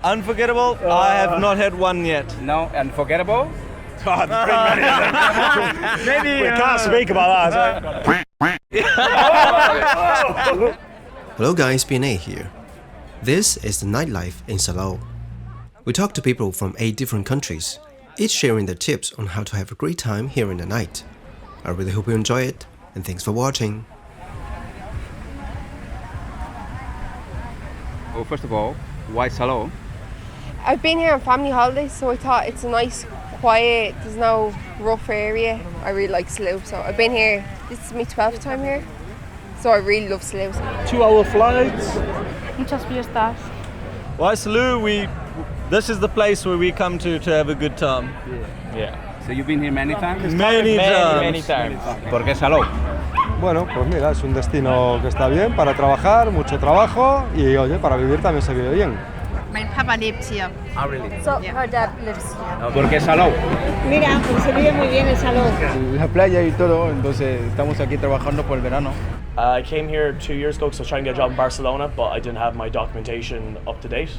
Unforgettable? I have not had one yet. No, unforgettable? God, Maybe we can't speak about that. Hello guys, BNA here. This is the nightlife in Salou. We talk to people from 8 different countries, each sharing their tips on how to have a great time here in the night. I really hope you enjoy it, and thanks for watching. Well, first of all, why Salou? I've been here on family holidays, so I thought it's a nice, quiet, there's no rough area. I really like Salou, so I've been here, this is my 12th time here, so I really love Salou. 2-hour flights. Muchas fiestas. Why Salou? This is the place where we come to have a good time. Yeah. So you've been here many times? Many times. ¿Por qué Salou? Bueno, pues mira, es un destino que está bien para trabajar, mucho trabajo y oye, para vivir también se vive bien. My papa lives here. Ah, really? So her dad lives here. ¿Por qué Salou? Mira, pues se vive muy bien en Salou. La playa y todo, entonces estamos aquí trabajando por el verano. I came here 2 years ago because I was trying to get a job in Barcelona, but I didn't have my documentation up to date.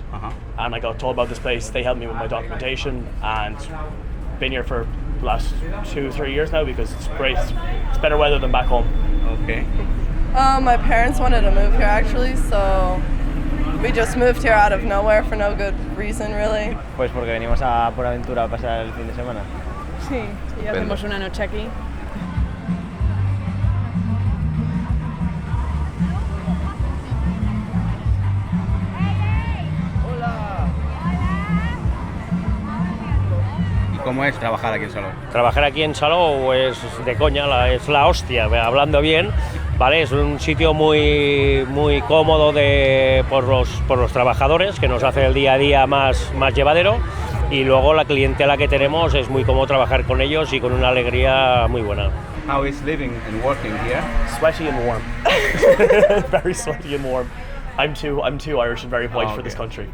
And I got told about this place. They helped me with my documentation, and been here for the last 2-3 years now because it's great. It's better weather than back home. Okay. My parents wanted to move here actually, so we just moved here out of nowhere for no good reason really. Pues porque venimos a PortAventura a pasar el fin de semana. Sí, y hacemos una noche aquí. ¿Cómo es trabajar aquí en Salou? Trabajar aquí en Salou es de coña, es la hostia, hablando bien, ¿vale? Es un sitio muy cómodo por los trabajadores, que nos hace el día a día más llevadero, y luego la clientela que tenemos es muy cómodo trabajar con ellos y con una alegría muy buena. How is living and working here? Sweaty and warm. Very sweaty and warm. I'm too Irish and very white for this country.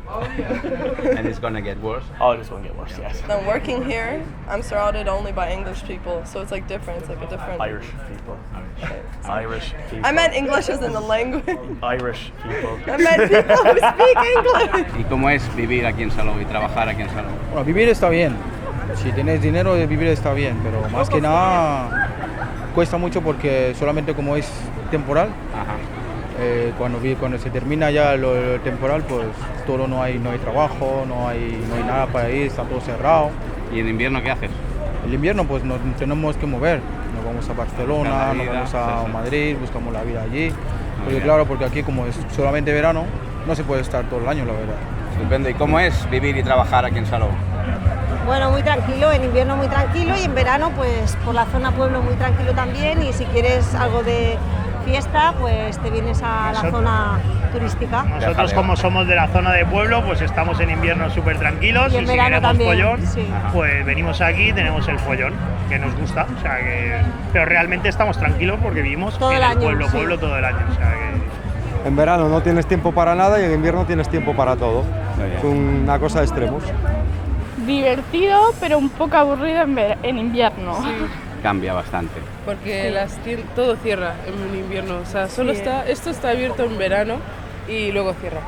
And it's gonna get worse? Oh, it's gonna get worse, yes. I'm working here, I'm surrounded only by English people, so it's like different, it's like a different... Irish people. Irish people. I meant English as in the language. Irish people. I meant people who speak English. ¿Y cómo es vivir aquí en Salou y trabajar aquí en Salou? Bueno, vivir está bien. Si tienes dinero, vivir está bien, pero más que nada cuesta mucho porque solamente como es temporal. Cuando se termina ya lo temporal, pues todo no hay trabajo, no hay nada para ir, está todo cerrado. ¿Y en invierno qué haces? El invierno pues nos tenemos que mover, nos vamos a Barcelona, nos vamos a Madrid, buscamos la vida allí. Porque claro, porque aquí como es solamente verano, no se puede estar todo el año, la verdad. Estupendo. ¿Y cómo es vivir y trabajar aquí en Salou? Bueno, muy tranquilo, en invierno muy tranquilo y en verano pues por la zona pueblo muy tranquilo también, y si quieres algo de fiesta, pues te vienes a la zona turística. Nosotros como somos de la zona de pueblo, pues estamos en invierno súper tranquilos, y en si verano queremos también, follón, sí. Pues venimos aquí y tenemos el follón, que nos gusta, o sea que... Pero realmente estamos tranquilos porque vivimos todo en el el año, pueblo todo el año, o sea que... En verano no tienes tiempo para nada y en invierno tienes tiempo para todo. Es una cosa de extremos. Divertido, pero un poco aburrido en invierno. Sí. Cambia bastante. Porque todo cierra en invierno, o sea, solo esto está abierto en verano y luego cierra.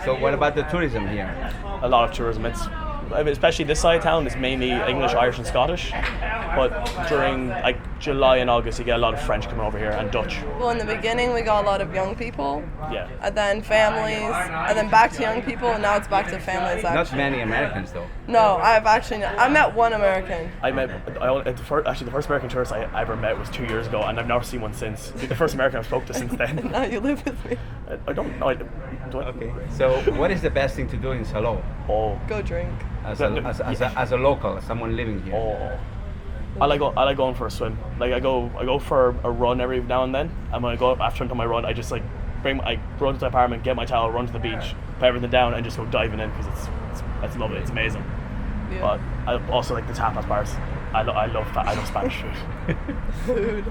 So what about the tourism here? A lot of tourism. It's especially this side of town, it's mainly English, Irish, and Scottish. But during like July and August, you get a lot of French coming over here and Dutch. Well, in the beginning, we got a lot of young people. Yeah. And then families, and then back to young people, and now it's back to families. Actually. Not many Americans though. No, I met one American. The first American tourist I ever met was 2 years ago, and I've never seen one since. The first American I've spoke to since then. And now you live with me. I don't know. Okay. So, what is the best thing to do in Salou? Go drink. As a local, as someone living here. I like going for a swim. Like I go for a run every now and then. And when I go after my run, I just like I run to the apartment, get my towel, run to the beach, put everything down, and just go diving in because it's lovely. It's amazing. Yeah. But I also like the tapas bars. I love Spanish food. Food.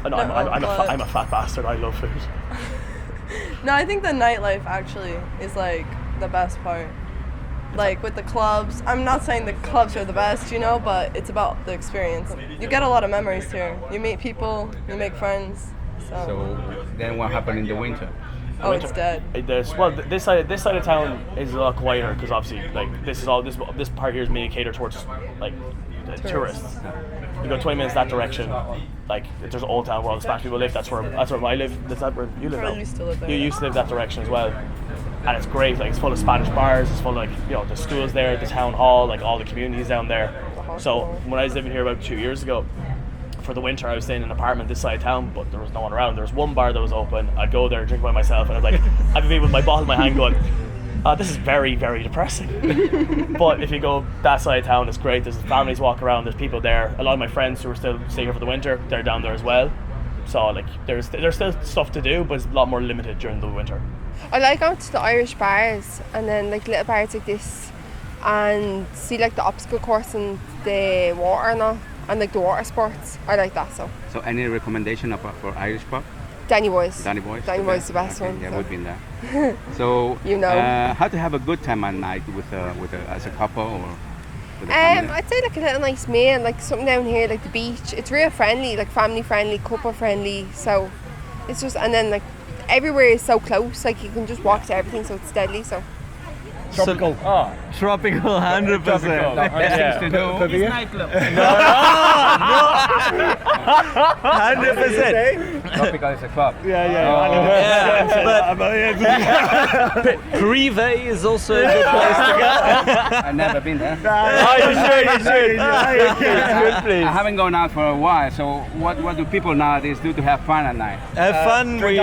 I'm a fat bastard. I love food. No, I think the nightlife actually is like the best part. Like with the clubs, I'm not saying the clubs are the best, but it's about the experience. You get a lot of memories here. You meet people, you make friends. So then what happened in the winter? It's dead. This side of town is a lot quieter because obviously like this part here is mainly catered towards like tourists. You go 20 minutes that direction, like there's an old town where all the Spanish people live. That's where I live. That's where you live now. Used to live there. You used to live that direction as well, and it's great. Like it's full of Spanish bars. It's full of the schools there, the town hall, like all the communities down there. So when I was living here about 2 years ago, for the winter I was staying in an apartment this side of town, but there was no one around. There was one bar that was open. I'd go there and drink by myself, and I'd be with my bottle in my hand going, this is very, very depressing. But if you go that side of town, it's great. There's families walk around, there's people there. A lot of my friends who are still staying here for the winter, they're down there as well. So like there's still stuff to do, but it's a lot more limited during the winter. I like going to the Irish bars and then like little bars like this and see like the obstacle course and the water and all, and like the water sports. I like that. So any recommendation for Irish pub? Danny Boy's. Danny Boy's is the best one. Yeah, so. we've been there. So how to have a good time at night as a couple or with a family? I'd say like a little nice meal, like something down here like the beach. It's real friendly, like family friendly, couple friendly. So it's just, and then like everywhere is so close, like you can just walk to everything, so it's deadly. So tropical. Tropical, 100%. Things to do. It's nightclub. No. 100%. Tropical is a club. But Prive is also a good place to go. I've never been there. You should. I haven't gone out for a while, so what do people nowadays do to have fun at night? Have fun, drink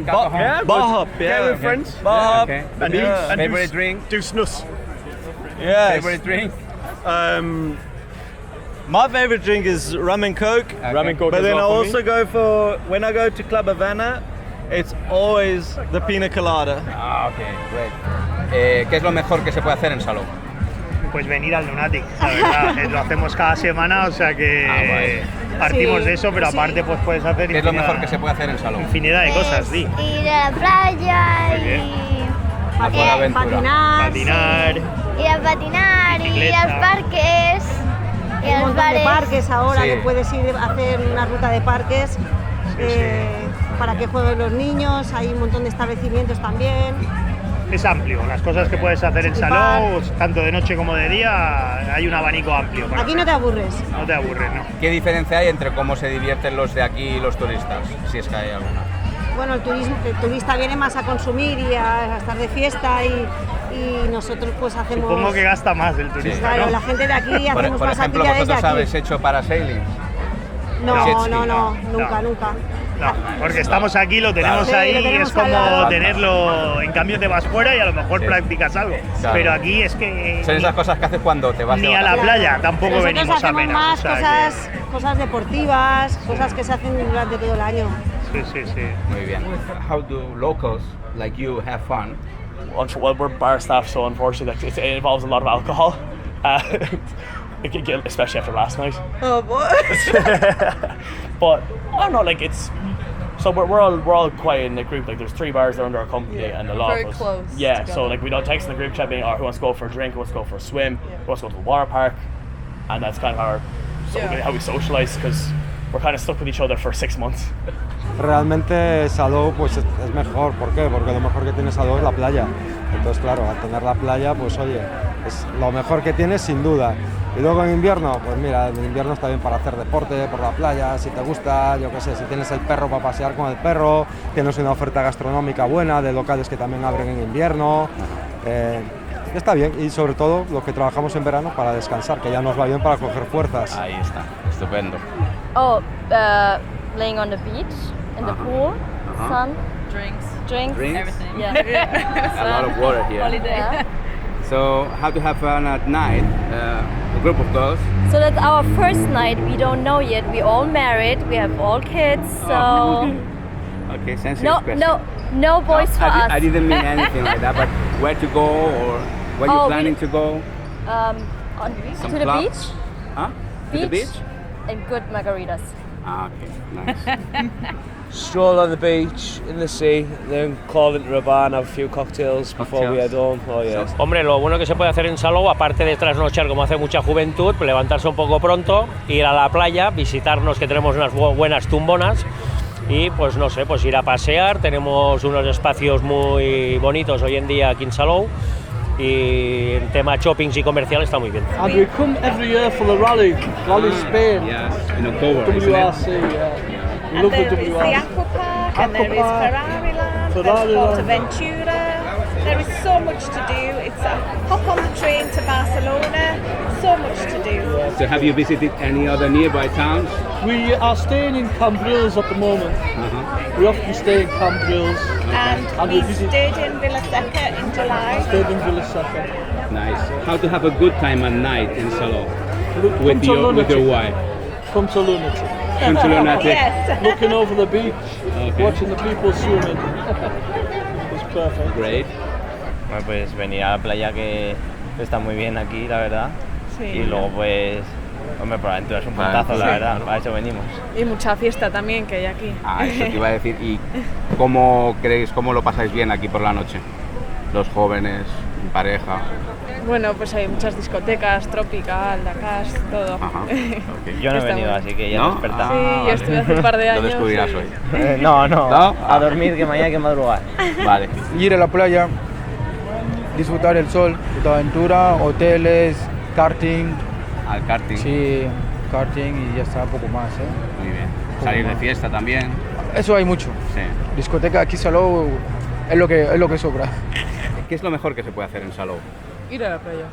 alcohol? Bar hop, Get with friends. Bar hop. Okay. And Favorite drink? do snus. Yes. Favorite drink? My favorite drink is rum and coke. Okay. Rum and coke. But as then I well also go for, when I go to Club Havana, it's always the pina colada. Ok, great. ¿Qué es lo mejor que se puede hacer en Salou? Pues venir al Lunatic, la verdad. Lo hacemos cada semana, o sea que partimos de eso, pero aparte pues puedes hacer ¿Qué es lo mejor que se puede hacer en Salou? Infinidad de cosas, sí. Ir a la playa A PortAventura. Patinar. ir a patinar, ir a los parques. Hay un montón de parques ahora que puedes ir a hacer una ruta de parques para que jueguen los niños. Hay un montón de establecimientos también. Es amplio, las cosas que puedes hacer en Salou, tanto de noche como de día, hay un abanico amplio. Aquí no te aburres. No te aburres, ¿no? ¿Qué diferencia hay entre cómo se divierten los de aquí y los turistas, si es que hay alguna? Bueno, el turista viene más a consumir y a estar de fiesta y nosotros pues hacemos... Supongo que gasta más el turista, Claro, ¿no? la gente de aquí hacemos por más ejemplo, actividades de ¿vosotros aquí. habéis hecho parasailing? No, nunca. No, porque estamos aquí, lo tenemos ahí, lo tenemos es como tenerlo, en cambio te vas fuera y a lo mejor practicas algo. Claro. Pero aquí es que... Son esas cosas que haces cuando te vas ni a la playa, tampoco Nosotros venimos hacemos apenas. más o sea cosas deportivas, cosas que se hacen durante todo el año. Sí. Muy bien. How do locals like you have fun? Well, we're bar staff, so unfortunately it involves a lot of alcohol, especially after last night. Oh boy. But I don't know, like it's... So we're all quite in a group. Like there's 3 bars that are under our company, and a lot very of us. close Yeah, together. so like we don't text in the group chat being, who wants to go for a drink, who wants to go for a swim, who wants to go to the water park, and that's kind of how we socialize, because we're kind of stuck with each other for 6 months. Realmente Salou pues es mejor, ¿por qué? Porque lo mejor que tiene Salou es la playa. Entonces claro, al tener la playa pues oye, es lo mejor que tienes sin duda. Y luego en invierno, pues mira, en invierno está bien para hacer deporte por la playa, si te gusta, yo qué sé, si tienes el perro para pasear con el perro, tienes una oferta gastronómica buena de locales que también abren en invierno. Está bien, y sobre todo lo que trabajamos en verano para descansar, que ya nos va bien para coger fuerzas. Ahí está, estupendo. Oh, laying on the beach, in the pool, sun, drinks, Everything. yeah. A lot of water here. Holiday. Yeah. So, how to have fun at night? A group of girls. So that's our first night. We don't know yet. We all married. We have all kids. So Okay, sensitive question. no boys for us. I didn't mean anything like that, but where to go or where you planning to go? To the clubs? beach. Huh? To the beach? And good margaritas. Ah, okay, nice. Stroll on the beach, in the sea, then call into a bar and have a few cocktails before we head home. Oh, yeah. Hombre, lo bueno que se puede hacer en Salou, aparte de trasnochar como hace mucha juventud, pues levantarse un poco pronto, ir a la playa, visitarnos, que tenemos unas buenas tumbonas, y pues no sé, pues ir a pasear. Tenemos unos espacios muy bonitos hoy en día aquí en Salou, y en tema shoppings y comercial está muy bien. And we come every year for the rally Spain. Yes, in October, WRC, yeah. We love the WRC. The aqua park, and there is Ferrari Land, there's PortAventura. There is so much to do. It's a hop on the train to Barcelona. So much to do. So have you visited any other nearby towns? We are staying in Cambrils at the moment. We often stay in Cambrils. And we stayed in Villa Seca in July. Stayed in Villa Seca. Nice. How to have a good time at night in Salou With your wife? Come to Lunatic. Come to Lunatic. Yes. Looking over the beach, Okay. watching the people swimming. It's perfect. Great. Bueno, pues venir a la playa, que está muy bien aquí, la verdad. Sí. Y luego pues, hombre, PortAventura es un puntazo, la verdad, para eso venimos. Y mucha fiesta también que hay aquí. Ah, eso te iba a decir. ¿Y cómo lo pasáis bien aquí por la noche? Los jóvenes, en pareja. Bueno, pues hay muchas discotecas, Tropical, Dakar, todo. Ajá. Okay. Yo no he Está venido, muy así que ya ¿No? despertamos. Sí, yo estuve hace un par de años. Lo descubrirás y- hoy. No, ¿No? a dormir, que mañana hay que madrugar. Vale. Ir a la playa, disfrutar el sol, PortAventura, hoteles, karting. Al karting. Sí, karting y ya está, poco más. Muy bien. Salir de fiesta también. Eso hay mucho. Sí. Discoteca aquí Salou es lo que sobra. ¿Qué es lo mejor que se puede hacer en Salou? Ir a la playa.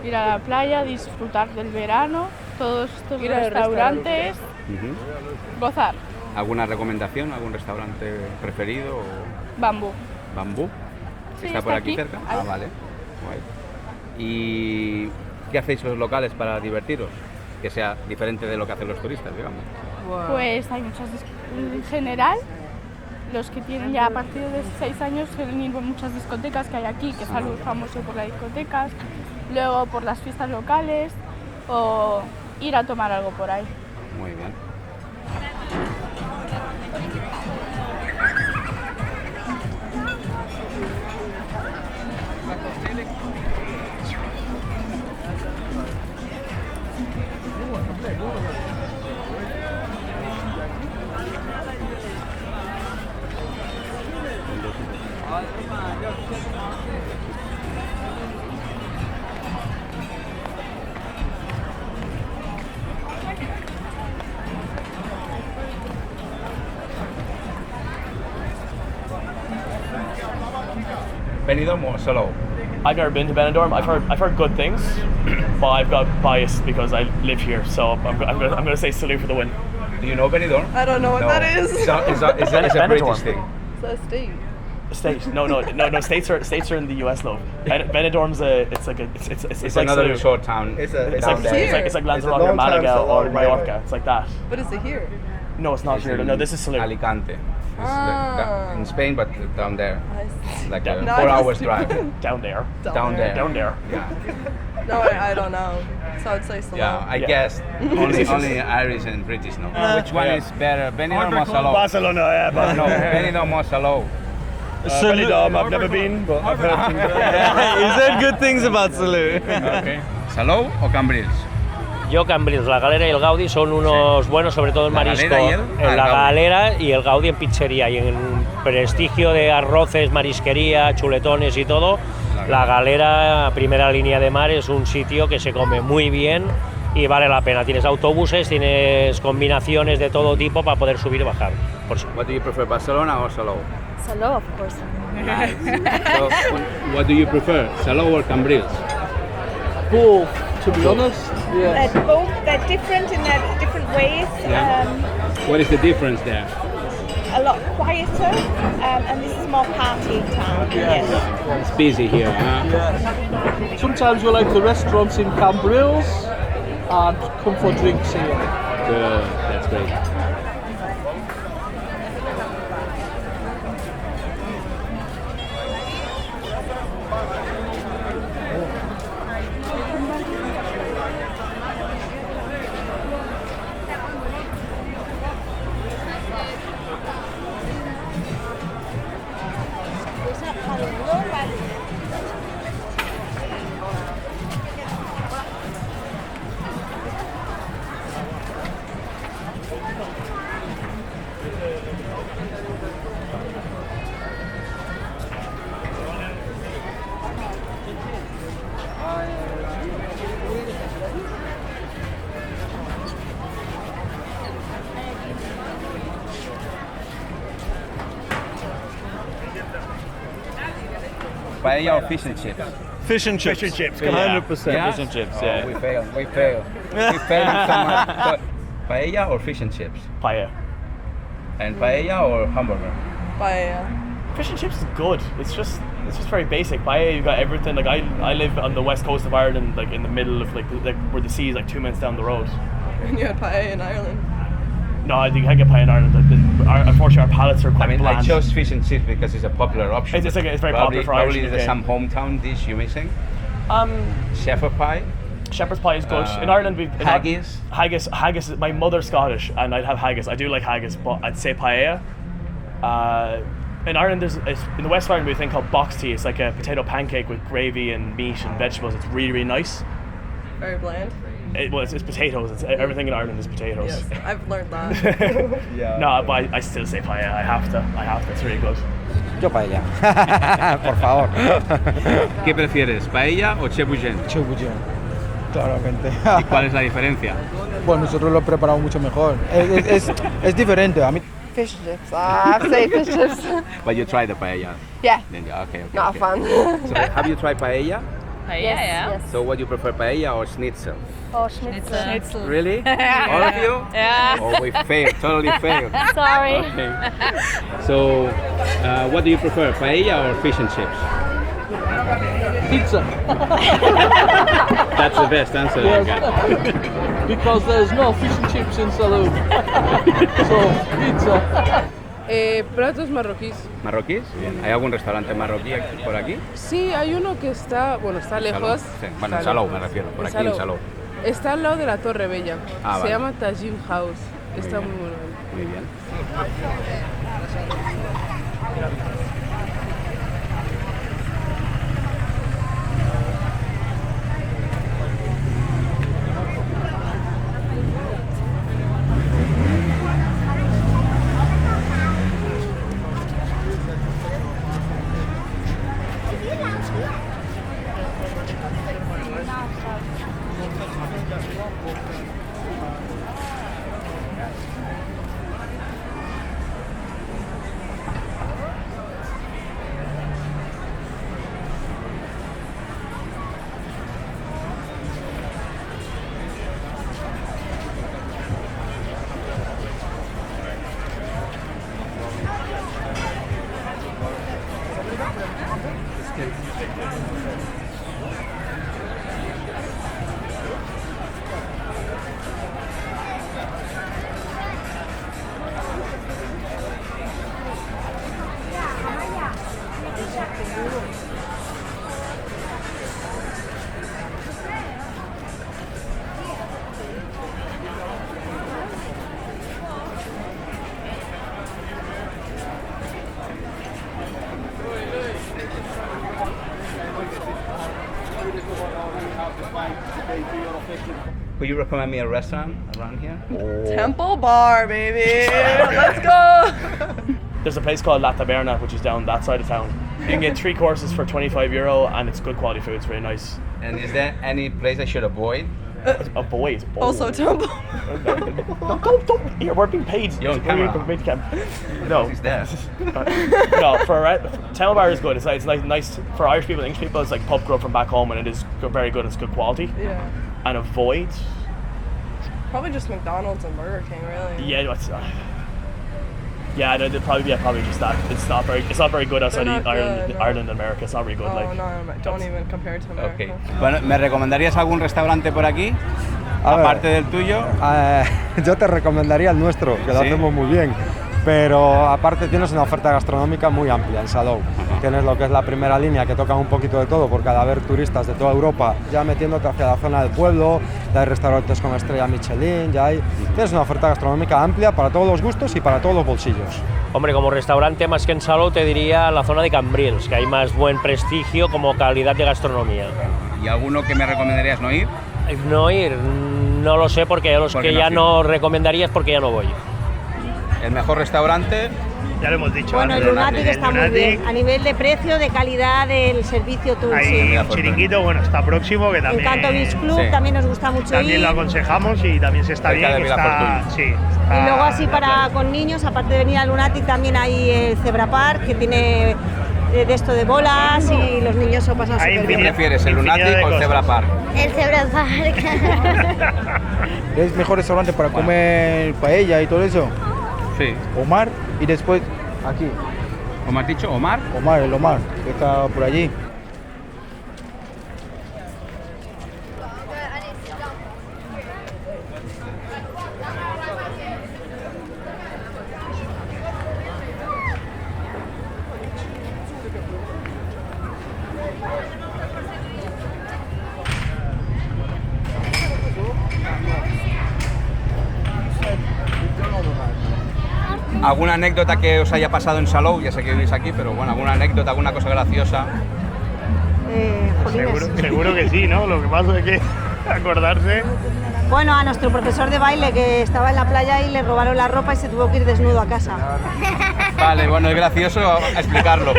Ir a la playa, disfrutar del verano, todos estos Ir a restaurantes, gozar. ¿Alguna recomendación? ¿Algún restaurante preferido? Bambú. ¿Bambú? Sí, ¿Está por está aquí aquí. cerca? Ahí. Ah, vale. Guay. ¿Y qué hacéis los locales para divertiros? Que sea diferente de lo que hacen los turistas, digamos. Pues hay muchas, en general, los que tienen ya a partir de 16 años suelen ir a muchas discotecas que hay aquí, que es algo famoso por las discotecas, luego por las fiestas locales o ir a tomar algo por ahí. Muy bien. Benidorm or Salou? I've never been to Benidorm. I've heard good things, but I've got bias because I live here. So I'm gonna say Salou for the win. Do you know Benidorm? I don't know what that is. It's a British thing. It's a state. State? No. States are in the US though. Benidorm's It's like another Salou. resort town. It's like Lanzarote or Malaga or Mallorca. It's like that. But is it here? No, it's not here. No, this is Salou. Alicante. It's in Spain, but down there. Like a No, 4 I hours just- drive. Down there. Down there. Down there. Yeah. No, I don't know. So I'd say Salou. Yeah, I guess only Irish and British know. Which one is better, Benidorm or Salou? Barcelona, yeah. No, Benidorm or Salou? Benidorm, I've never been, but I've heard things about it. He said good things about Salou. Okay. ¿Salou o Cambrils? Yo Cambrils, la Galera y el Gaudi son unos buenos, sobre todo en ¿La marisco. Galera y el? En la Gaudi. Galera y el Gaudi en pizzería, y en prestigio de arroces, marisquería, chuletones y todo, La Galera, primera línea de mar, es un sitio que se come muy bien y vale la pena. Tienes autobuses, tienes combinaciones de todo tipo para poder subir y bajar. What do you prefer, Barcelona or Salou? Salou, of course. Nice. So, what do you prefer, Salou or Cambrils? Both, to be honest. Yes. They're different in their different ways. Yeah. What is the difference there? A lot quieter, and this is more party town. Yes. It's busy here, huh? Yes. Sometimes we like the restaurants in Cambrils and come for drinks here. Good, that's great. Paella or fish and chips? Fish and chips. Fish and chips, 100% Yeah? fish and chips, Oh, yeah. we failed. We failed so much. But paella or fish and chips? Paella. And paella or hamburger? Paella. Fish and chips is good. It's just very basic. Paella, you've got everything. Like I live on the west coast of Ireland, like in the middle of like where the sea is like 2 minutes down the road. And you had paella in Ireland. No, I think I get paella in Ireland. Unfortunately, our palates are quite bland. I chose fish and chips because it's a popular option. It's very popular for Irish. Probably there's some hometown dish you're missing. Shepherd pie. Shepherd's pie is good. In Ireland, haggis. Haggis. My mother's Scottish, and I'd have haggis. I do like haggis, but I'd say paella. In Ireland, in the west of Ireland, we have a thing called box tea. It's like a potato pancake with gravy and meat and vegetables. It's really, really nice. Very bland. It's potatoes. Everything in Ireland is potatoes. Yes, I've learned that. Yeah. No, but I still say paella. I have to. It's really good. Yo paella. Por favor. ¿Qué prefieres, paella o chebouchen? Chebouchen, claramente. ¿Y cuál es la diferencia? Bueno, nosotros lo preparamos mucho mejor. Es diferente. A mí. Fish and chips. I have to say fish and chips. But you tried the paella? Yeah. Then, okay. Not a fan. So, have you tried paella? Paella, yes. So what do you prefer, paella or schnitzel? Oh, schnitzel. Really? All of you? Yeah. Oh, we failed, totally failed. Sorry. Okay. So, what do you prefer, paella or fish and chips? Pizza. That's the best answer I got. Because there's no fish and chips in Salou. So, pizza. Platos marroquíes. ¿Marroquíes? Bien. ¿Hay algún restaurante marroquí por aquí? Sí, hay uno que está lejos. Sí. Bueno, en Salou me refiero, por aquí en Salou. Está al lado de la Torre Bella. Ah, Se vale. llama Tajin House. Está muy bueno. Muy bien. Could you recommend me a restaurant around here? Temple Bar, baby. Let's go. There's a place called La Taberna, which is down that side of town. You can get 3 courses for €25 and it's good quality food. It's really nice. And is there any place I should avoid? Avoid. Also, don't. Don't. Here, we're being paid. You're on camera. No. He's there. No, Temple Bar is good. It's nice for Irish people, English people. It's like pub grub from back home, and it is very good. It's good quality. Yeah. And avoid. Probably just McDonald's and Burger King, really. Yeah, probably just that. It's not very good outside Ireland and America. It's not really good. Don't even compare to America. Okay. Bueno, ¿me recomendarías algún restaurante por aquí? Aparte del tuyo. Yo te recomendaría el nuestro, que lo hacemos muy bien. Pero aparte tienes una oferta gastronómica muy amplia en Salou. Tienes lo que es la primera línea, que tocan un poquito de todo, porque al haber turistas de toda Europa, ya metiéndote hacia la zona del pueblo, ya hay restaurantes con estrella Michelin, tienes una oferta gastronómica amplia para todos los gustos y para todos los bolsillos. Hombre, como restaurante más que en Salou te diría la zona de Cambrils, que hay más buen prestigio como calidad de gastronomía. ¿Y alguno que me recomendarías no ir? No ir, no lo sé, porque los que ya no recomendaría es porque ya no voy. El mejor restaurante, ya lo hemos dicho. Bueno, el Lunatic está muy bien, a nivel de precio, de calidad, del servicio tuyo. Hay un chiringuito, bueno, está próximo, que también... Encanto Beach Club, también nos gusta mucho también ir. lo aconsejamos y también se está bien. Y luego así con niños, aparte de venir al Lunatic, también hay el Zebra Park, que tiene de esto de bolas y los niños se lo pasan súper bien. ¿Qué prefieres, el Lunatic o el Zebra Park? El Zebra Park. ¿Es mejor restaurante para comer paella y todo eso? Sí. Omar y después aquí. ¿Omar dicho? ¿Omar? Omar, el Omar, que está por allí. ¿Alguna anécdota que os haya pasado en Salou? Ya sé que vivís aquí, pero bueno, ¿alguna anécdota, alguna cosa graciosa? Seguro que sí, ¿no? Lo que pasa es que acordarse... Bueno, a nuestro profesor de baile que estaba en la playa y le robaron la ropa y se tuvo que ir desnudo a casa. Vale, bueno, es gracioso explicarlo.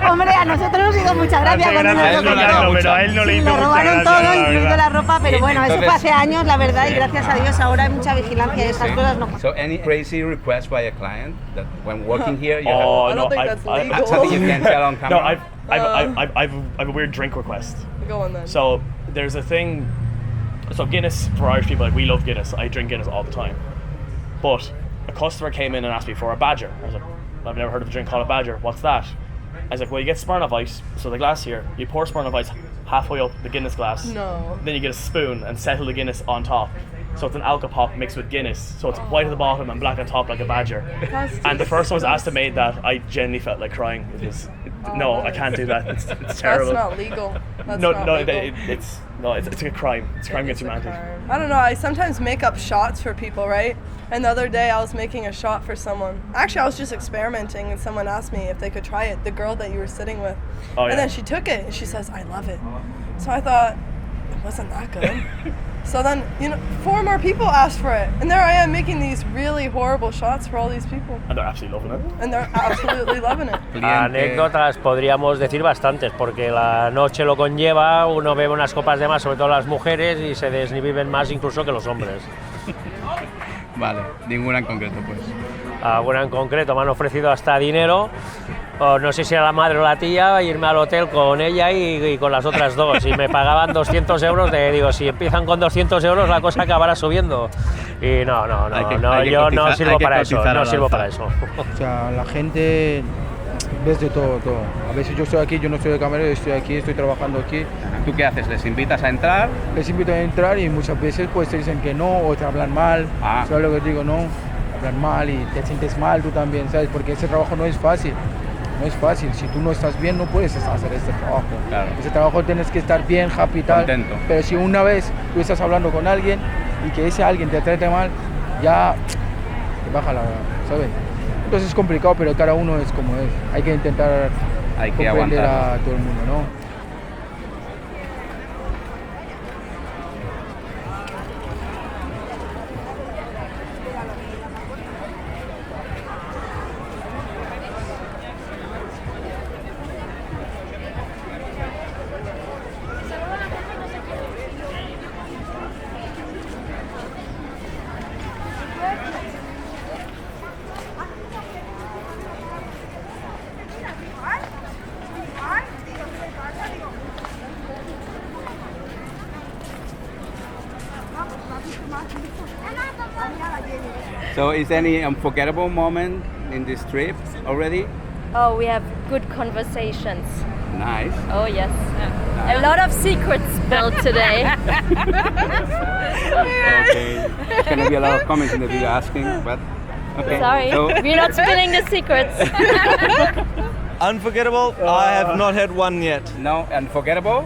Hombre, a nosotros nos hizo mucha gracia cuando nos pero a él no le hizo mucha robaron gracia, todo, incluido la ropa, pero bueno, entonces, eso fue hace años, la verdad, y gracias a Dios ahora hay mucha vigilancia y esas cosas no pasan. So, any crazy request by a client that when working here you I don't think that's legal. something you can tell on camera? No, I've a weird drink request. Go on then. So there's a thing. So Guinness, for Irish people, like, we love Guinness. I drink Guinness all the time. But a customer came in and asked me for a Badger. I was like, I've never heard of a drink called a Badger. What's that? I was like, well, you get Smirnoff Ice. So the glass here, you pour Smirnoff Ice halfway up the Guinness glass. No. Then you get a spoon and settle the Guinness on top. So it's an alcopop mixed with Guinness. So it's white at the bottom and black on top like a Badger. And the first time I was asked to make that, I genuinely felt like crying. It was, no, I can't do that. It's terrible. That's not legal. That's not legal. It's a crime. It's a crime against humanity. I don't know, I sometimes make up shots for people, right? And the other day I was making a shot for someone. Actually, I was just experimenting and someone asked me if they could try it, the girl that you were sitting with. Oh, yeah. And then she took it and she says, I love it. So I thought, it wasn't that good. So then, 4 more people asked for it. And there I am making these really horrible shots for all these people. And they're absolutely loving it. And they're absolutely loving it. Anécdotas podríamos decir bastantes, porque la noche lo conlleva, uno bebe unas copas de más, sobre todo las mujeres, y se desniviven más incluso que los hombres. Vale, ninguna en concreto pues. Alguna en concreto, me han ofrecido hasta dinero, o no sé si era la madre o la tía, irme al hotel con ella y con las otras dos, y me pagaban 200 euros, digo, si empiezan con 200 euros la cosa acabará subiendo, y no, yo no sirvo para eso, no sirvo para eso. O sea, la gente ves de todo. A veces yo estoy aquí, yo no estoy de camarero, estoy aquí, estoy trabajando aquí. ¿Tú qué haces? ¿Les invitas a entrar? Les invito a entrar y muchas veces pues te dicen que no o te hablan mal. ¿Sabes lo que digo? No, hablan mal y te sientes mal tú también, ¿sabes? Porque ese trabajo no es fácil. No es fácil, si tú no estás bien no puedes hacer este trabajo. Claro. Ese trabajo tienes que estar bien, happy, tal. Contento. Pero si una vez tú estás hablando con alguien y que ese alguien te trate mal, ya te baja la... ¿sabes? Entonces es complicado, pero cada uno es como es. Hay que intentar comprender a todo el mundo, ¿no? So is there any unforgettable moment in this trip already? Oh, we have good conversations. Nice. Oh yes. A lot of secrets spilled today. Okay. There's going to be a lot of comments in the video asking, but okay. Sorry, So, we're not spilling the secrets. Unforgettable? I have not had one yet. No, unforgettable?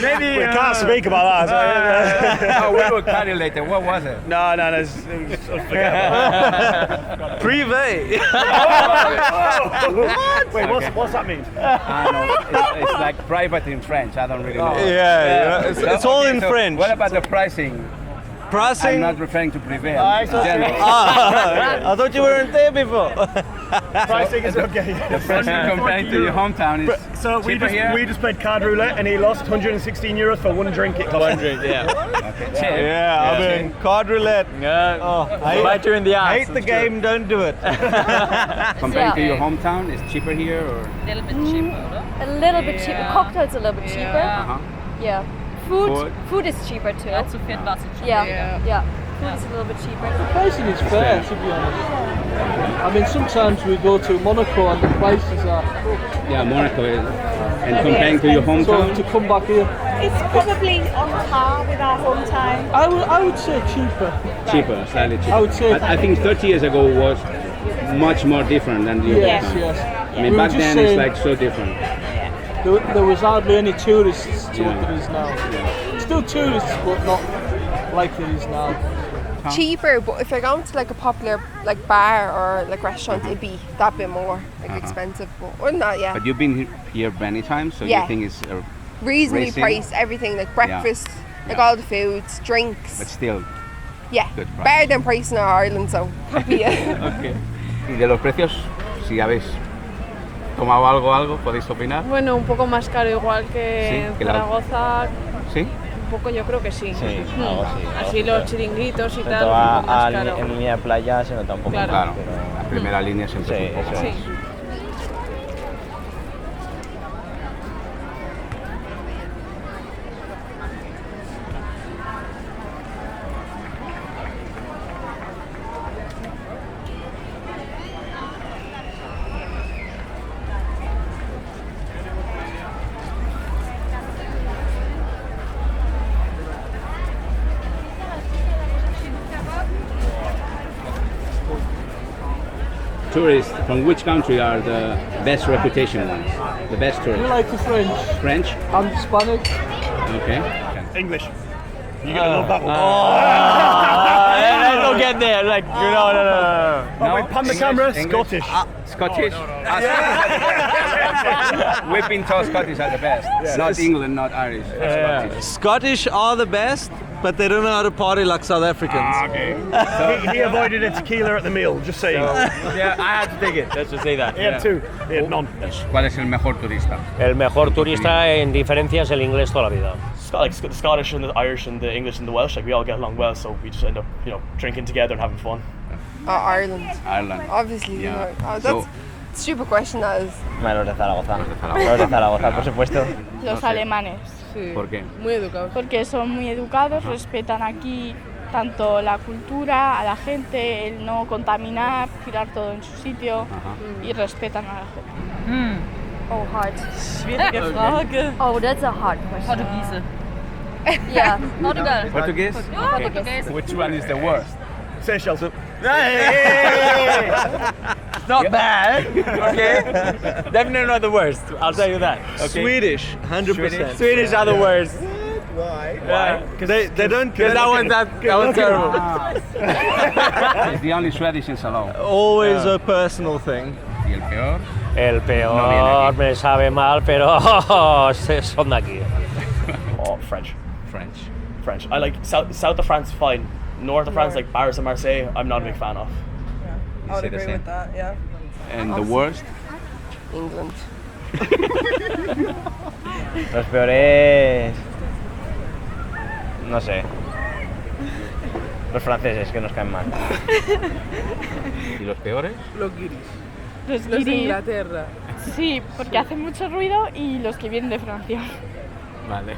Maybe we can't speak about that. Oh, we will cut it later. What was it? No, it was unforgettable. Privé. Wait, what's that mean? It's like private in French. I don't really know. Yeah, it's all in French. What about the pricing? Pricing? I'm not referring to Privé. I thought you weren't there before. Pricing is okay. The pricing compared to your hometown is So we just played card roulette and he lost €116 for one drink. It cost one drink, yeah. Okay. Yeah, I mean, card roulette. Bite you in the ass. Hate the game, don't do it. Comparing to your hometown, is cheaper here or? A little bit cheaper, no? A little bit cheaper. Cocktails a little bit cheaper. Yeah. Food is cheaper too. Not so viel was it's Yeah. Food is a little bit cheaper. The pricing is fair, to be honest. I mean, sometimes we go to Monaco and the prices are. Yeah, Monaco is. And comparing to your hometown? So to come back here. It's probably on par with our hometown. I would say cheaper. Cheaper, slightly cheaper. I would say. I think 30 years ago was much more different than your hometown. Yes. I mean, back then it's like so different. There was hardly any tourists to what there is now. Still tourists, but not like there is now. Cheaper, but if you're going to like a popular like bar or like restaurant, it'd be that bit more expensive. But other than that, yeah. But you've been here many times, so you think it's reasonably priced, everything like breakfast, like all the foods, drinks. But still. Yeah, good price. better than price in Ireland, so happy. Okay. Y de los precios, si habéis tomado algo, podéis opinar. Bueno, un poco más caro igual que en Zaragoza. ¿Sí? Un poco yo creo que sí. Sí, algo sí. Así los chiringuitos y Sobre tal, todo un poco más caro. en línea de playa se nota un poco Claro. más. Claro, la primera línea siempre es un poco eso más. es. Tourists from which country are the best reputation ones? The best We tourists? like the French. French? And Spanish. Okay. English. You're gonna love that one. Let's not get there. Like, no. Oh, wait, pan the camera. Scottish. Scottish? We've been told Scottish are the best. Not England, not Irish. Scottish are the best, but they don't know how to party like South Africans. Okay. He avoided a tequila at the meal, just saying. Yeah, I had to take it. Let's just say that. He had two. He had none. ¿Cuál es el mejor turista? El mejor turista en diferencia es el inglés toda la vida. Like the Scottish and the Irish and the English and the Welsh, like we all get along well, so we just end up, drinking together and having fun. Ireland. Ireland. Obviously. Yeah. That's a stupid question, that is. Los de Zaragoza. Los de Zaragoza, por supuesto. Los alemanes. Sí. ¿Por qué? Muy educados. Porque son muy educados, respetan aquí tanto la cultura, a la gente, el no contaminar, tirar todo en su sitio y respetan a la gente. Oh, hard. Schwierige Frage. Oh, that's a hard question. Portugiese. Yeah. Portugal. Portuguese? Portuguese. Which one is the worst? Seychelles. Not bad. Okay. Definitely not the worst. I'll tell you that. Okay. Swedish, 100%. Swedish are the worst. Why? Yeah. Because they don't. Because that was terrible. It's the only Swedish in Salou. Always a personal thing. ¿Y el peor? El peor No me sabe mal, pero son de aquí. Oh, French. French. I like south of France, fine. North of France, like Paris and Marseille, I'm not a big fan of. I would agree with that, yeah. And the worst? England. Los peores. No sé. Los franceses que nos caen mal. ¿Y los peores? Los guiris. Los Los de guiris. Inglaterra. Sí, porque hacen mucho ruido y los que vienen de Francia. Vale.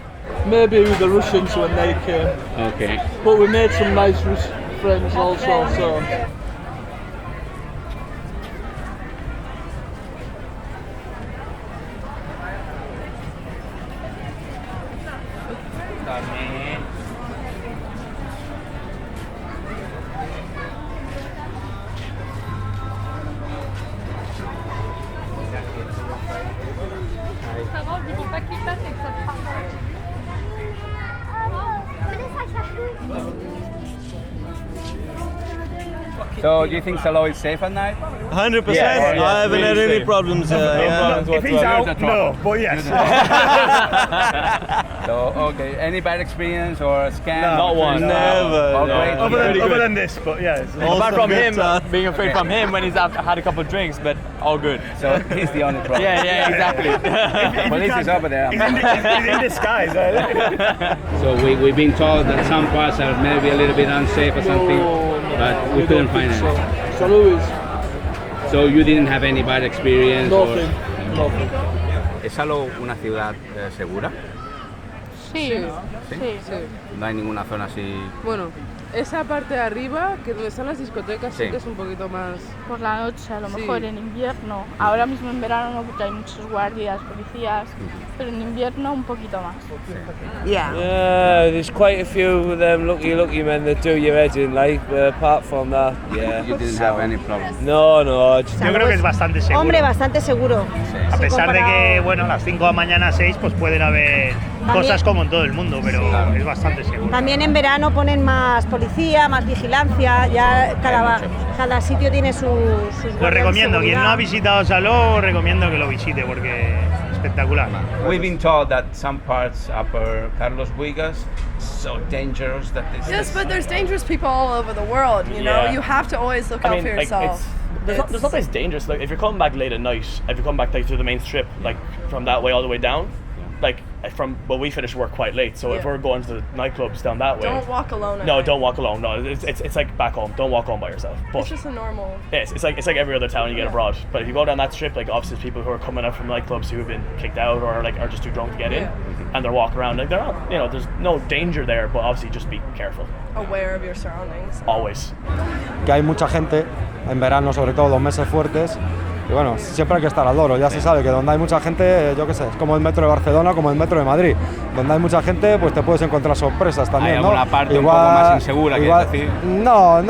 maybe with the Russians when they came. Okay. But we made some nice friends also, so. So, do you think Salou is safe at night? 100%. Yeah, I haven't had any problems. If he's out, no, but yes. So, okay, any bad experience or scam? No, Not one. Never. Oh, great. Other than this, but yeah. Apart from him, being afraid from him when he's had a couple of drinks, but all good. So he's the only problem. Yeah, exactly. Police is over there. He's in disguise. So we've been told that some parts are maybe a little bit unsafe or something, but we couldn't find it. Salou is. So you didn't have any bad experience? Nothing. Nothing. ¿Es Salou una ciudad segura? Sí, ¿Sí? sí. No hay ninguna zona así. Bueno, esa parte de arriba, que donde están las discotecas, sí Sí. que es un poquito más... Por la noche, a lo Sí. mejor en invierno. Ahora mismo en verano no, porque hay muchos guardias, policías, pero en invierno un poquito más. Yeah. There's quite a few of them lucky men that do your head in, like, apart from that, yeah. You didn't have any problem. No, Yo creo que es bastante seguro. Hombre, bastante seguro. A Sí, pesar de que, comparado. bueno, a las 5 de la mañana a 6, pues pueden haber cosas como en todo el mundo, pero es bastante seguro. También en verano ponen más policía, más vigilancia, ya cada sitio tiene sus Lo guardias de recomiendo, quien no ha seguridad. visitado Salou, recomiendo que lo visite porque es espectacular. We've been told that some parts upper Carlos Buïgas so dangerous that this. Yes, but there's dangerous people all over the world, you know? Yeah. You have to always look I out mean, for like, yourself. there's nothing dangerous. Like, if you're coming back late at night, if you're coming back like through the main strip, like from that way all the way down, like we finish work quite late. So if Yeah. we're going to the nightclubs down that way, Don't walk alone at No, night. don't walk alone. No, it's like back home. Don't walk home by yourself. But It's just a normal... yes, it's like every other town you get Yeah. abroad. But if you go down that strip, like obviously there's people who are coming out from nightclubs who have been kicked out or like are just too drunk to get in, and they're walking around like they're not, you know, there's no danger there, but obviously just be careful aware of your surroundings. always. Que hay mucha gente, en verano sobre todo, los meses fuertes, y bueno, siempre hay que estar al loro. Ya se sabe que donde hay mucha gente, yo qué sé, es como el metro de Barcelona, como el metro de Madrid. Donde hay mucha gente, pues te puedes encontrar sorpresas también, ¿Hay ¿no? alguna parte un poco más insegura, quieres decir? No,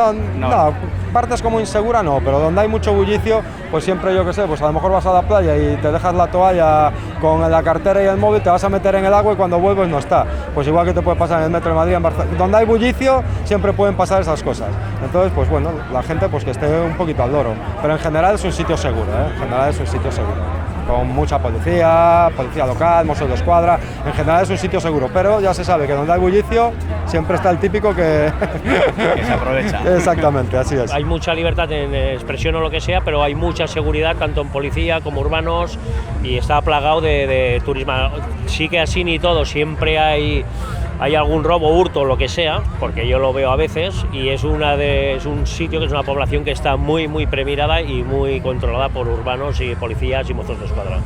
partes como insegura no, pero donde hay mucho bullicio, pues siempre, yo qué sé, pues a lo mejor vas a la playa y te dejas la toalla con la cartera y el móvil, te vas a meter en el agua y cuando vuelves no está. Pues igual que te puede pasar en el metro de Madrid, en Barcelona. Donde hay bullicio, siempre pueden pasar esas cosas. Entonces, pues bueno, la gente pues que esté un poquito al loro. Pero en general es un sitio seguro, ¿eh? En general es un sitio seguro. Con mucha policía local, Mossos de Escuadra, en general es un sitio seguro, pero ya se sabe que donde hay bullicio siempre está el típico que se aprovecha. Exactamente, así es. Hay mucha libertad en expresión o lo que sea, pero hay mucha seguridad tanto en policía como urbanos y está plagado de turismo. Sí que así ni todo, siempre hay algún robo, hurto, lo que sea, porque yo lo veo a veces y es un sitio que es una población que está muy premirada y muy controlada por urbanos y policías y mozos de escuadra.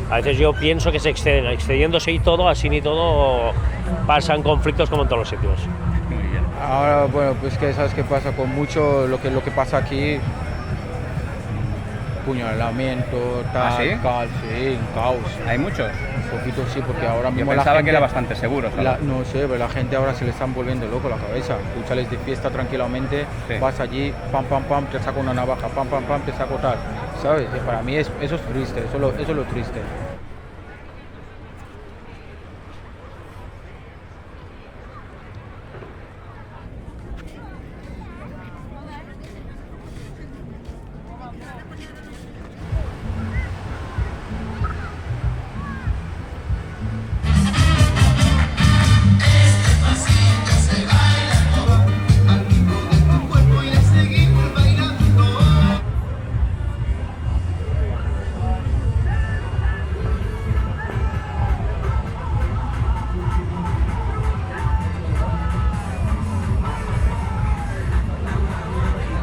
A veces yo pienso que se exceden, excediéndose y todo, así ni todo, pasan conflictos como en todos los sitios. Ahora, bueno, pues que sabes qué pasa con mucho lo que pasa aquí, puñalamiento, tal, ¿Ah, sí? sí, un caos. ¿Hay muchos? Un poquito sí, porque ahora Yo mismo pensaba la gente, que era bastante seguro. ¿sabes? no sé, pero la gente ahora se le están volviendo loco la cabeza. Tú sales de fiesta tranquilamente, Sí. vas allí, pam, pam, pam, te saco una navaja, pam, pam, pam, te saco tal. ¿Sabes? Y para mí eso es triste, eso es lo triste.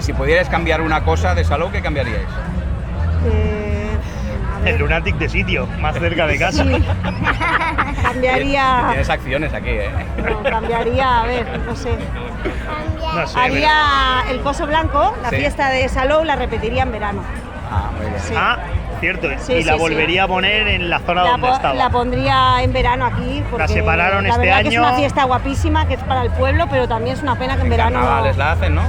Si pudierais cambiar una cosa de Salou, ¿qué cambiaríais? El Lunatic de sitio, más cerca de casa. cambiaría. Tienes acciones aquí, ¿eh? No, cambiaría, a ver, no sé. No sé, Haría el coso blanco, la Sí. fiesta de Salou, la repetiría en verano. Ah, muy bien. Sí. Ah, cierto. Sí, y la sí, volvería a poner en la zona La, donde po- estaba. la pondría en verano aquí, porque separaron la este verdad que es año. una fiesta guapísima, que es para el pueblo, pero también es una pena que en verano Carnavales no. la hacen, ¿no?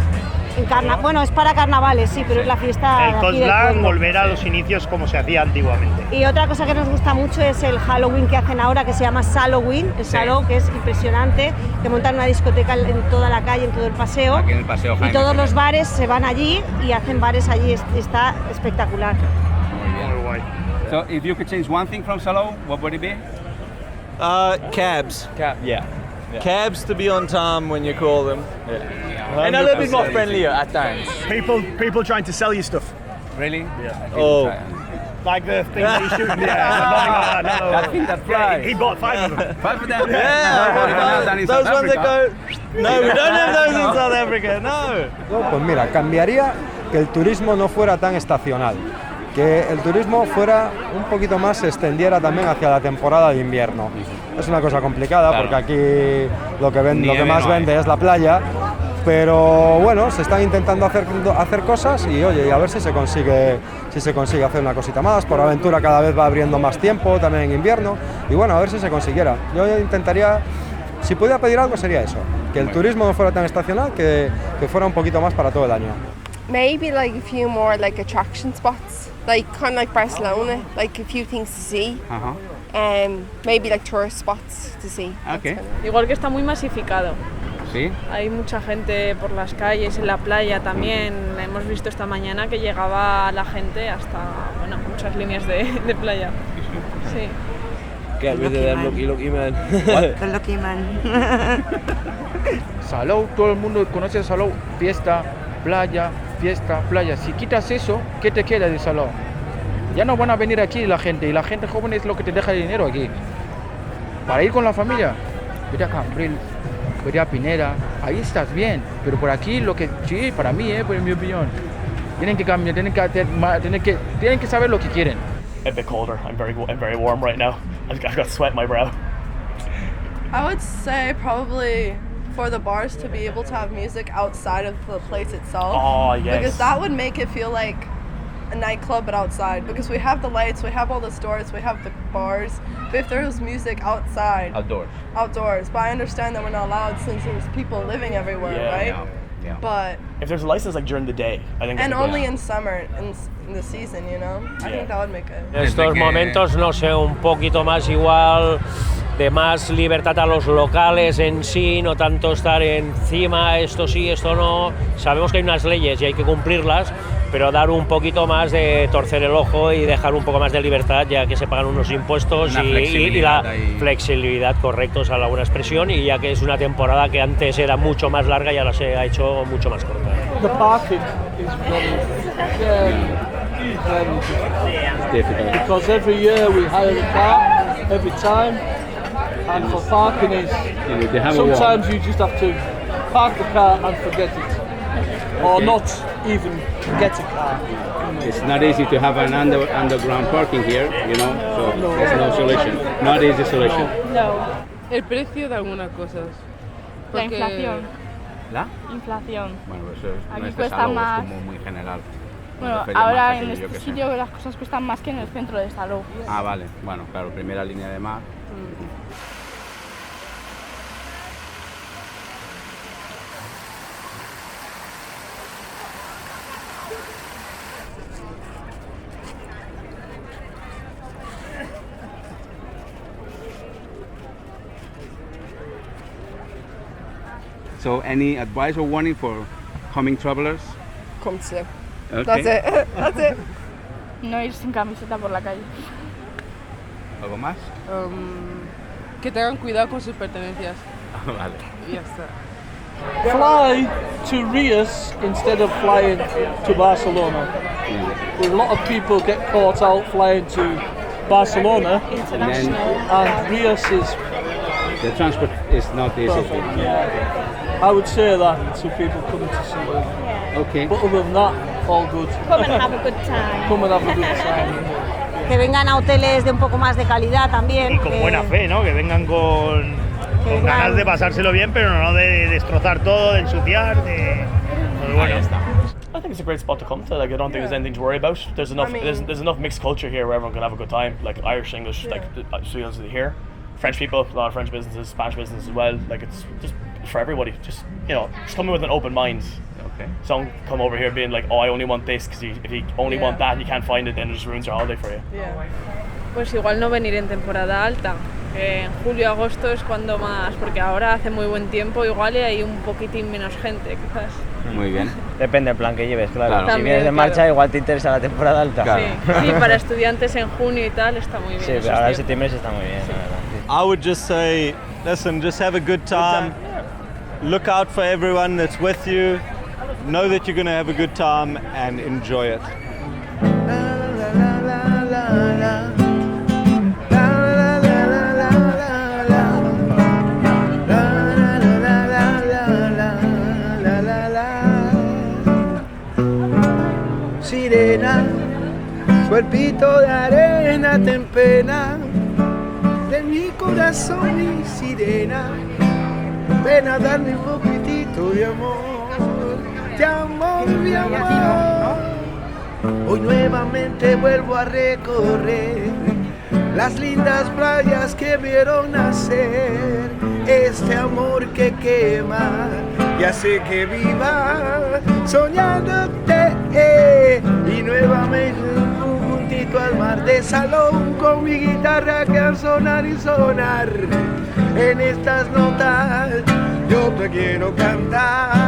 Bueno, es para carnavales, sí, pero es la fiesta El de aquí Coast del Blanc, pueblo. volver a los inicios como se hacía antiguamente. Y otra cosa que nos gusta mucho es el Halloween que hacen ahora, que se llama Halloween, el Sí. Salou, que es impresionante, que montan una discoteca en toda la calle, en todo el paseo. Aquí en el paseo Y Jaime. todos los bares se van allí y hacen bares allí, está espectacular. Muy bien. Muy guay. So, if you could change one thing from Salou, what would it be? Cabs. Yeah. Cabs to be on time when you call them. And a little bit more 100%. friendlier at times. People trying to sell you stuff. Really? Oh. Like the thing that he's shooting. Yeah, no. That thing that flies. He bought 5 of them. 5 of them? Yeah, in those South ones that Africa. go. No, we don't have those in South Africa. No. No, pues mira, cambiaría que el turismo no fuera tan estacional, que el turismo fuera un poquito más, se extendiera también hacia la temporada de invierno. Es una cosa complicada, Claro. porque aquí lo que Nieve más no hay. vende es la playa, pero bueno, se están intentando hacer cosas y oye, y a ver si se consigue hacer una cosita más. PortAventura cada vez va abriendo más tiempo, también en invierno, y bueno, a ver si se consiguiera. Yo intentaría, si pudiera pedir algo sería eso, que el turismo no fuera tan estacional, que fuera un poquito más para todo el año. Maybe like a few more like attraction spots, like kind of like Barcelona, like a few things to see. Ajá. Maybe like tourist spots to see. Ok. Igual que está muy masificado. Sí. Hay mucha gente por las calles, en la playa también. Hemos visto esta mañana que llegaba la gente hasta, bueno, muchas líneas de playa. Sí. Get rid of them lucky man. The lucky man. Salou, todo el mundo conoce Salou, fiesta, playa, fiesta, playa. Si quitas eso, ¿qué te queda de Salou? Ya no van a venir aquí la gente, y la gente joven es lo que te deja el dinero aquí. Para ir con la familia, vete a Cambril, vete a Pineda, ahí estás bien, pero por aquí lo que, sí, para mí, por mi opinión, tienen que cambiar, tienen que saber lo que quieren. A bit colder. I'm very warm right now. I've got sweat in my brow. I would say probably for the bars to be able to have music outside of the place itself. Oh, yes. Because that would make it feel like a nightclub but outside. Because we have the lights, we have all the stores, we have the bars. But if there was music outside, outdoors. But I understand that we're not allowed since there's people living everywhere, Yeah. right? Yeah. But If there's a license like during the day, I think. and that'd be only good. in summer, in the season, you know. I think that would make it. En estos momentos, no sé, un poquito más igual, de más libertad a los locales en sí, no tanto estar encima, esto sí, esto no. Sabemos que hay unas leyes y hay que cumplirlas, pero dar un poquito más de torcer el ojo y dejar un poco más de libertad, ya que se pagan unos impuestos Una y la flexibilidad ahí. flexibilidad, correcto, esa es la buena expresión, y ya que es una temporada que antes era mucho más larga y ahora se ha hecho mucho más corta. The parking is very Difficult. because every year we hire a car every time, and for parking is They have a sometimes you just have to park the car and forget it, or Okay. not even get a car. It's not easy to have an underground parking here, you know, so there's no solution. Not easy solution. No. El precio de algunas cosas. La Porque- inflación. ¿La? Inflación. Bueno, eso es, Aquí no es de cuesta Salou, más. es como muy general. Bueno, Una feria ahora más en pequeña, yo este qué sé. sitio las cosas cuestan más que en el centro de Salou. Ah, vale. Bueno, claro, primera línea de mar. So, any advice or warning for coming travelers? Come to. Okay. That's it. That's it. No ir sin camiseta por la calle. ¿Algo más? Que tengan cuidado con sus pertenencias. Vale. Y ya está. Fly to Reus instead of flying to Barcelona. A lot of people get caught out flying to Barcelona, International. and Reus is The transport is not easy. perfect. Yeah. I would say that to people coming to see it. Okay. But other than that, all good. Come and have a good time. Come and have a good time. que vengan a hoteles de un poco más de calidad también. Y con buena fe, ¿no? Que vengan con ganas de pasárselo bien, pero no de destrozar todo, de ensuciar, pues bueno. I think it's a great spot to come to. Like, I don't think there's anything to worry about. There's enough. There's enough mixed culture here where everyone can have a good time. Like Irish, English, like students here, French people, a lot of French businesses, Spanish businesses as well. Like it's just for everybody. Just just come in with an open mind. Okay. Don't come over here being like, oh, I only want this, because if you only want that, you can't find it, then it just ruins your holiday for you. Yeah. Pues igual no venir en temporada alta. En julio, agosto es cuando más, porque ahora hace muy buen tiempo, igual y hay un poquitín menos gente, quizás. Muy bien. Depende del plan que lleves, claro. Claro. Si vienes de marcha, igual te interesa la temporada alta. Claro. Sí, para estudiantes en junio y tal está muy bien. Sí, pero ahora en septiembre sí está muy bien, la verdad. I would just say, listen, just have a good time. Look out for everyone that's with you. Know that you're going to have a good time and enjoy it. Sirena, cuerpito de arena te empena de mi corazón y sirena, ven a darme un poquitito de amor, mi amor. Hoy nuevamente vuelvo a recorrer las lindas playas que vieron nacer este amor que quema y hace que viva soñándote, y nuevamente juntito al mar de Salou con mi guitarra que al sonar y sonar en estas notas yo te quiero cantar.